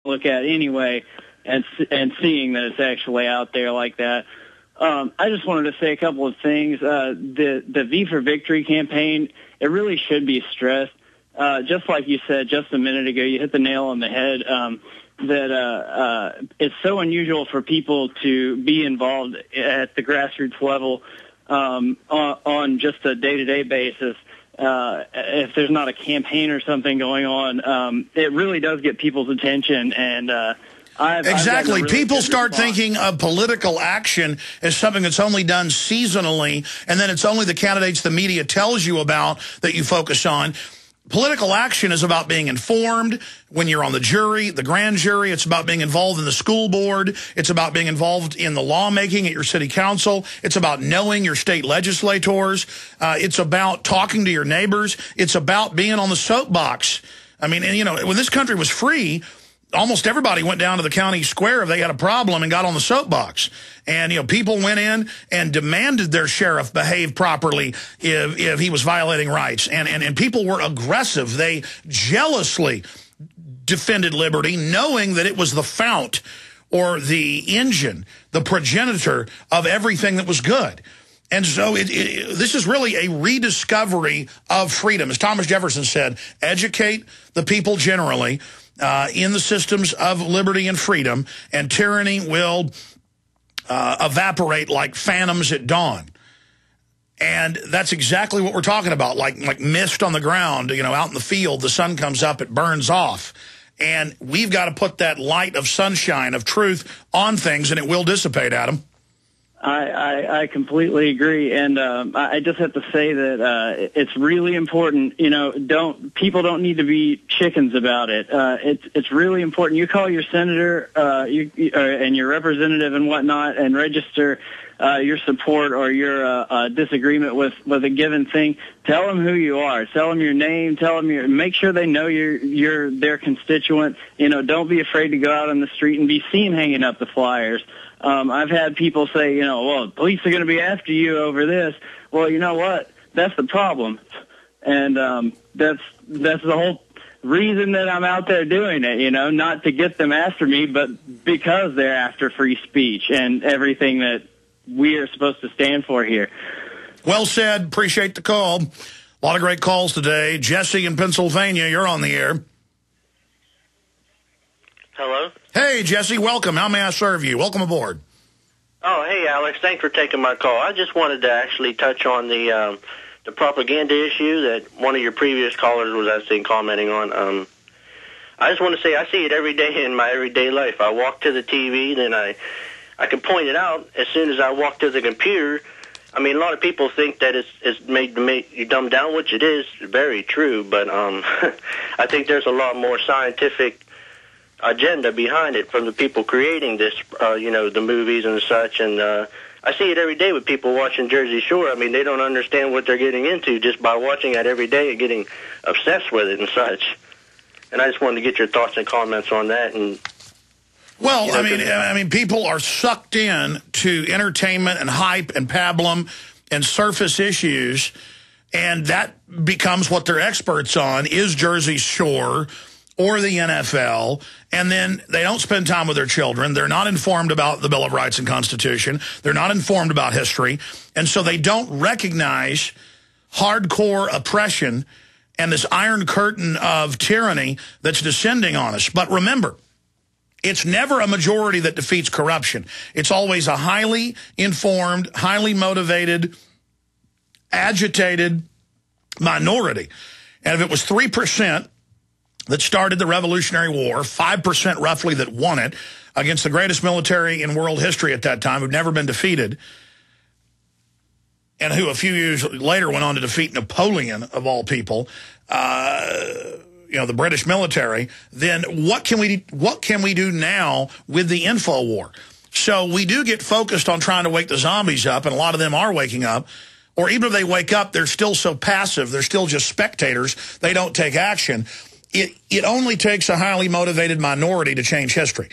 look at anyway, and seeing that it's actually out there like that. I just wanted to say a couple of things. The V for Victory campaign, it really should be stressed. Just like you said just a minute ago, you hit the nail on the head, that it's so unusual for people to be involved at the grassroots level on just a day-to-day basis. If there's not a campaign or something going on, it really does get people's attention. And exactly. People start thinking of political action as something that's only done seasonally, and then it's only the candidates the media tells you about that you focus on. Political action is about being informed when you're on the jury, the grand jury. It's about being involved in the school board. It's about being involved in the lawmaking at your city council. It's about knowing your state legislators. It's about talking to your neighbors. It's about being on the soapbox. I mean, and, you know, when this country was free, almost everybody went down to the county square if they had a problem and got on the soapbox. And, you know, people went in and demanded their sheriff behave properly if he was violating rights. And people were aggressive. They jealously defended liberty, knowing that it was the fount or the engine, the progenitor of everything that was good. And so this is really a rediscovery of freedom. As Thomas Jefferson said, educate the people generally in the systems of liberty and freedom, and tyranny will evaporate like phantoms at dawn. And that's exactly what we're talking about, like mist on the ground, you know, out in the field, the sun comes up, it burns off. And we've got to put that light of sunshine, of truth on things, and it will dissipate, Adam. I completely agree, and I just have to say that it's really important. You know, people don't need to be chickens about it. It's really important. You call your senator and your representative and whatnot, and register your support or your disagreement with a given thing. Tell them who you are. Tell them your name. Tell them make sure they know you're their constituent. You know, don't be afraid to go out on the street and be seen hanging up the flyers. I've had people say, you know, well, police are going to be after you over this. Well, you know what? That's the problem. And that's the whole reason that I'm out there doing it, you know, not to get them after me, but because they're after free speech and everything that we are supposed to stand for here. Well said. Appreciate the call. A lot of great calls today. Jesse in Pennsylvania, you're on the air. Hello? Hey, Jesse, welcome. How may I serve you? Welcome aboard. Oh, hey, Alex. Thanks for taking my call. I just wanted to actually touch on the propaganda issue that one of your previous callers was, I think, commenting on. I just want to say I see it every day in my everyday life. I walk to the TV, then I can point it out as soon as I walk to the computer. I mean, a lot of people think that it's made to make you dumb down, which it is very true, but I think there's a lot more scientific agenda behind it from the people creating this, you know, the movies and such. And I see it every day with people watching Jersey Shore. I mean, they don't understand what they're getting into just by watching it every day and getting obsessed with it and such. And I just wanted to get your thoughts and comments on that. And well, you know, I mean, people are sucked in to entertainment and hype and pablum and surface issues, and that becomes what they're experts on, is Jersey Shore or the NFL, and then they don't spend time with their children. They're not informed about the Bill of Rights and Constitution. They're not informed about history, and so they don't recognize hardcore oppression and this iron curtain of tyranny that's descending on us. But remember, it's never a majority that defeats corruption. It's always a highly informed, highly motivated, agitated minority. And if it was 3% that started the Revolutionary War, 5% roughly that won it, against the greatest military in world history at that time, who'd never been defeated, and who a few years later went on to defeat Napoleon, of all people, you know, the British military, then what can we do now with the info war? So we do get focused on trying to wake the zombies up, and a lot of them are waking up. Or even if they wake up, they're still so passive, they're still just spectators, they don't take action. It only takes a highly motivated minority to change history.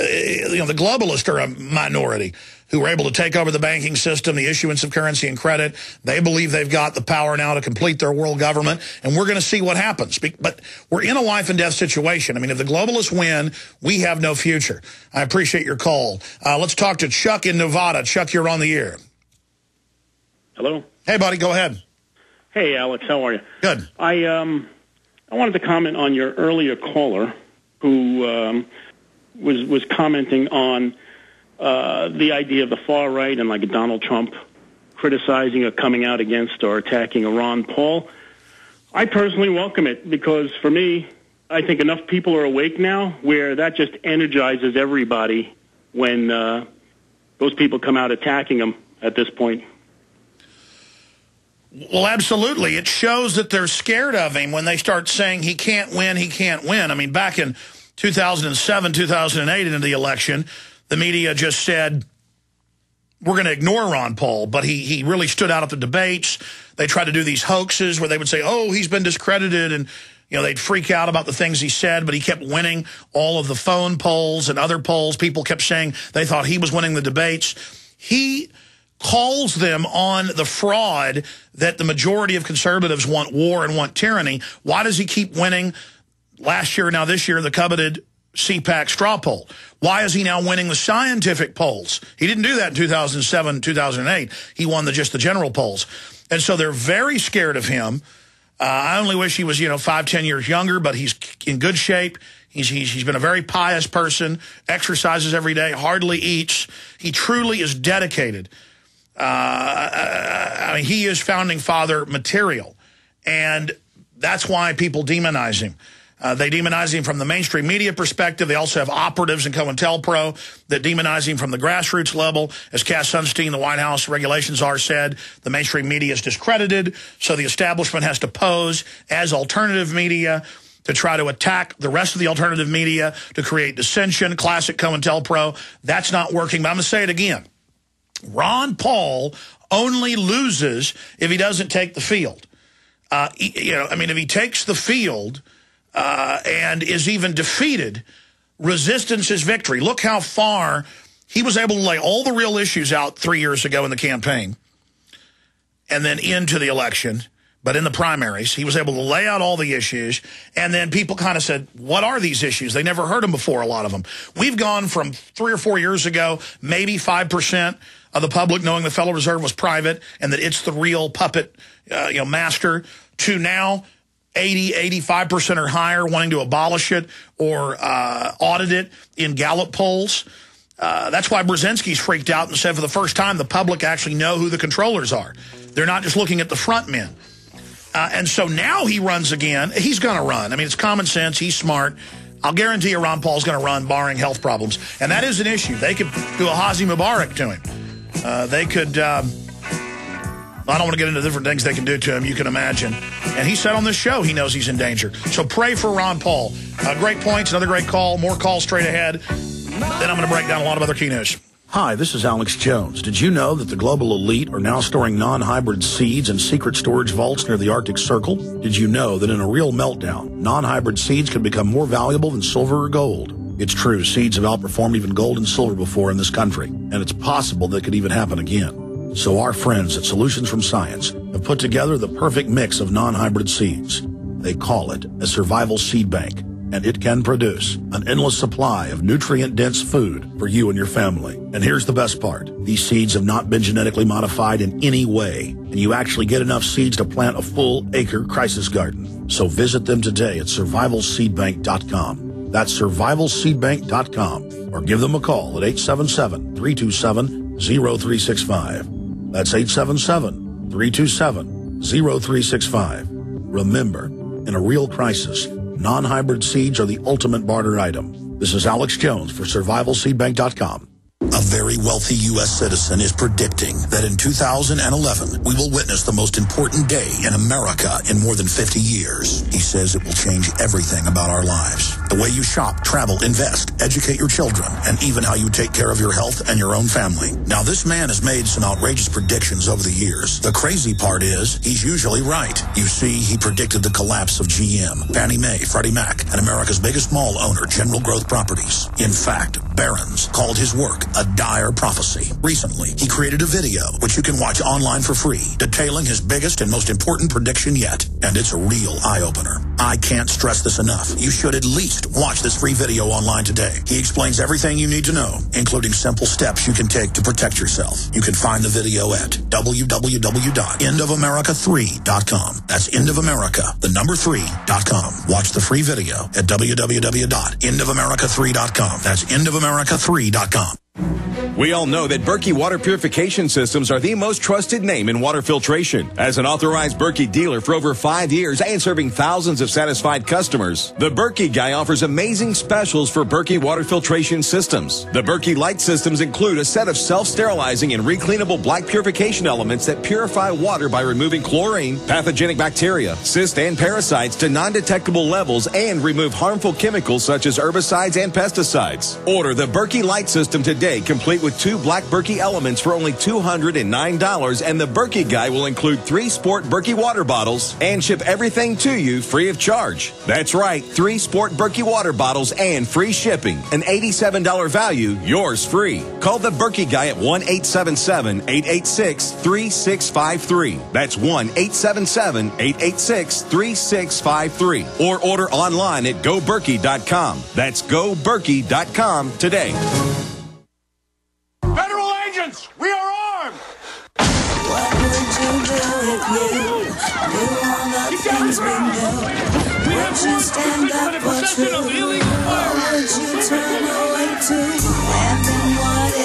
the globalists are a minority who were able to take over the banking system, the issuance of currency and credit. They believe they've got the power now to complete their world government, and we're going to see what happens. But we're in a life and death situation. I mean, if the globalists win, we have no future. I appreciate your call. Let's talk to Chuck in Nevada. Chuck, you're on the air. Hello? Hey, buddy, go ahead. Hey, Alex, how are you? Good. I wanted to comment on your earlier caller who was commenting on the idea of the far right and like Donald Trump criticizing or coming out against or attacking Ron Paul. I personally welcome it because for me, I think enough people are awake now where that just energizes everybody when those people come out attacking him at this point. Well, absolutely. It shows that they're scared of him when they start saying he can't win, he can't win. I mean, back in 2007, 2008 into the election, the media just said, we're going to ignore Ron Paul, but he really stood out at the debates. They tried to do these hoaxes where they would say, oh, he's been discredited, and they'd freak out about the things he said, but he kept winning all of the phone polls and other polls. People kept saying they thought he was winning the debates. He calls them on the fraud that the majority of conservatives want war and want tyranny. Why does he keep winning last year, now this year, the coveted CPAC straw poll? Why is he now winning the scientific polls? He didn't do that in 2007, 2008. He won just the general polls. And so they're very scared of him. I only wish he was, 5, 10 years younger, but he's in good shape. He's been a very pious person, exercises every day, hardly eats. He truly is dedicated. I mean, he is founding father material. And that's why people demonize him. They demonize him from the mainstream media perspective. They also have operatives in COINTELPRO that demonize him from the grassroots level. As Cass Sunstein, the White House regulations czar, said, the mainstream media is discredited, so the establishment has to pose as alternative media to try to attack the rest of the alternative media to create dissension. Classic COINTELPRO. That's not working, but I'm going to say it again. Ron Paul only loses if he doesn't take the field. If he takes the field and is even defeated, resistance is victory. Look how far he was able to lay all the real issues out 3 years ago in the campaign and then into the election. But in the primaries, he was able to lay out all the issues, and then people kind of said, what are these issues? They never heard them before, a lot of them. We've gone from 3 or 4 years ago, maybe 5% of the public knowing the Federal Reserve was private and that it's the real puppet master, to now 80, 85% or higher wanting to abolish it or audit it in Gallup polls. That's why Brzezinski's freaked out and said for the first time the public actually know who the controllers are. They're not just looking at the front men. And so now he runs again. He's going to run. I mean, it's common sense. He's smart. I'll guarantee you Ron Paul's going to run, barring health problems. And that is an issue. They could do a Hazi Mubarak to him. They could, I don't want to get into different things they can do to him, you can imagine. And he said on this show he knows he's in danger. So pray for Ron Paul. Great points, another great call. More calls straight ahead. Then I'm going to break down a lot of other key news. Hi, this is Alex Jones. Did you know that the global elite are now storing non-hybrid seeds in secret storage vaults near the Arctic Circle? Did you know that in a real meltdown, non-hybrid seeds can become more valuable than silver or gold? It's true, seeds have outperformed even gold and silver before in this country, and it's possible that could even happen again. So our friends at Solutions from Science have put together the perfect mix of non-hybrid seeds. They call it a survival seed bank, and it can produce an endless supply of nutrient-dense food for you and your family. And here's the best part. These seeds have not been genetically modified in any way, and you actually get enough seeds to plant a full-acre crisis garden. So visit them today at survivalseedbank.com. That's survivalseedbank.com, or give them a call at 877-327-0365. That's 877-327-0365. Remember, in a real crisis, non-hybrid seeds are the ultimate barter item. This is Alex Jones for survivalseedbank.com. A very wealthy U.S. citizen is predicting that in 2011, we will witness the most important day in America in more than 50 years. He says it will change everything about our lives. The way you shop, travel, invest, educate your children, and even how you take care of your health and your own family. Now, this man has made some outrageous predictions over the years. The crazy part is, he's usually right. You see, he predicted the collapse of GM, Fannie Mae, Freddie Mac, and America's biggest mall owner, General Growth Properties. In fact, barons called his work a dire prophecy. Recently, he created a video, which you can watch online for free, detailing his biggest and most important prediction yet. And it's a real eye-opener. I can't stress this enough. You should at least watch this free video online today. He explains everything you need to know, including simple steps you can take to protect yourself. You can find the video at www.endofamerica3.com. That's endofamerica3.com. Watch the free video at www.endofamerica3.com. That's endofamerica3.com. We all know that Berkey water purification systems are the most trusted name in water filtration. As an authorized Berkey dealer for over 5 years and serving thousands of satisfied customers, the Berkey Guy offers amazing specials for Berkey water filtration systems. The Berkey Light systems include a set of self-sterilizing and recleanable black purification elements that purify water by removing chlorine, pathogenic bacteria, cysts, and parasites to non-detectable levels and remove harmful chemicals such as herbicides and pesticides. Order the Berkey Light system today, complete with 2 black Berkey elements for only $209, and the Berkey Guy will include 3 sport Berkey water bottles and ship everything to you free of charge. That's right, 3 sport Berkey water bottles and free shipping. An $87 value, yours free. Call the Berkey Guy at 1-877-886-3653. That's 1-877-886-3653. Or order online at goberkey.com. That's goberkey.com today. Federal agents, we are armed! What would you do if you knew all the things we knew? Would you stand up for truth? Or would you turn away too?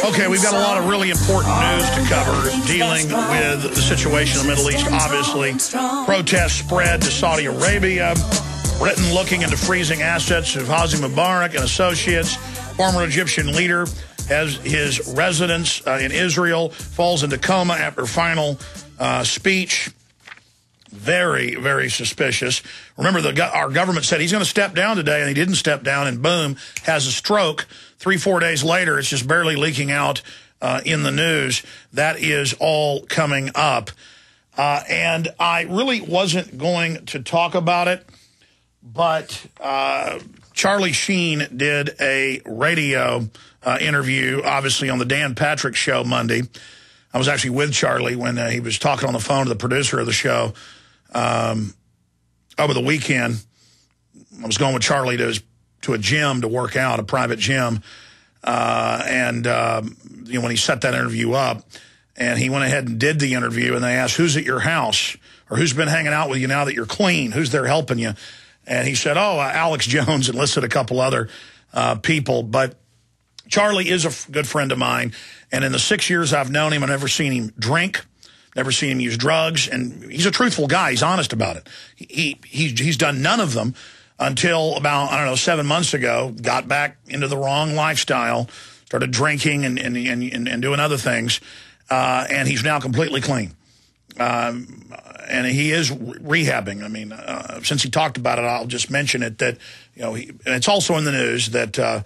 Okay, we've got a lot of really important news to cover dealing with the situation in the Middle East. Obviously, protests spread to Saudi Arabia. Britain looking into freezing assets of Hosni Mubarak and associates. Former Egyptian leader has his residence in Israel, falls into coma after final speech. Very, very suspicious. Remember, our government said he's going to step down today, and he didn't step down, and boom, has a stroke. 3-4 days later, it's just barely leaking out in the news. That is all coming up. And I really wasn't going to talk about it, but Charlie Sheen did a radio interview, obviously, on the Dan Patrick Show Monday. I was actually with Charlie when he was talking on the phone to the producer of the show over the weekend. I was going with Charlie to a gym to work out, a private gym. When he set that interview up, and he went ahead and did the interview, and they asked, who's at your house? Or who's been hanging out with you now that you're clean? Who's there helping you? And he said, Alex Jones, and listed a couple other people. But Charlie is a good friend of mine, and in the 6 years I've known him, I've never seen him drink, never seen him use drugs, and he's a truthful guy. He's honest about it. He's done none of them until about, 7 months ago, got back into the wrong lifestyle, started drinking and doing other things, and he's now completely clean. And he is rehabbing. I mean, since he talked about it, I'll just mention it that, and it's also in the news that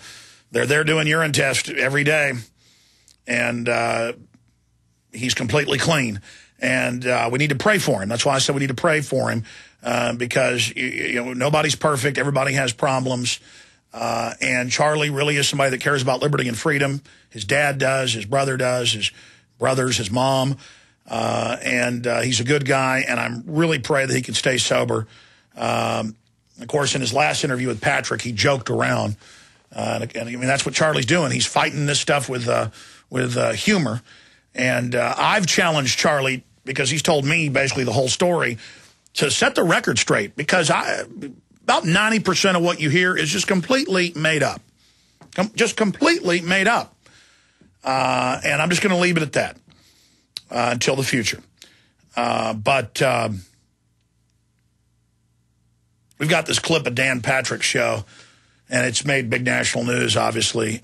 they're there doing urine tests every day, and he's completely clean. And we need to pray for him. That's why I said we need to pray for him, because nobody's perfect. Everybody has problems. And Charlie really is somebody that cares about liberty and freedom. His dad does. His brother does. His brothers, his mom. And he's a good guy, and I really pray that he can stay sober. Of course, in his last interview with Patrick, he joked around. And I mean, that's what Charlie's doing. He's fighting this stuff with humor. And I've challenged Charlie, because he's told me basically the whole story, to set the record straight, because about 90% of what you hear is just completely made up. Just completely made up. And I'm just going to leave it at that. Until the future. But we've got this clip of Dan Patrick's show, and it's made big national news, obviously.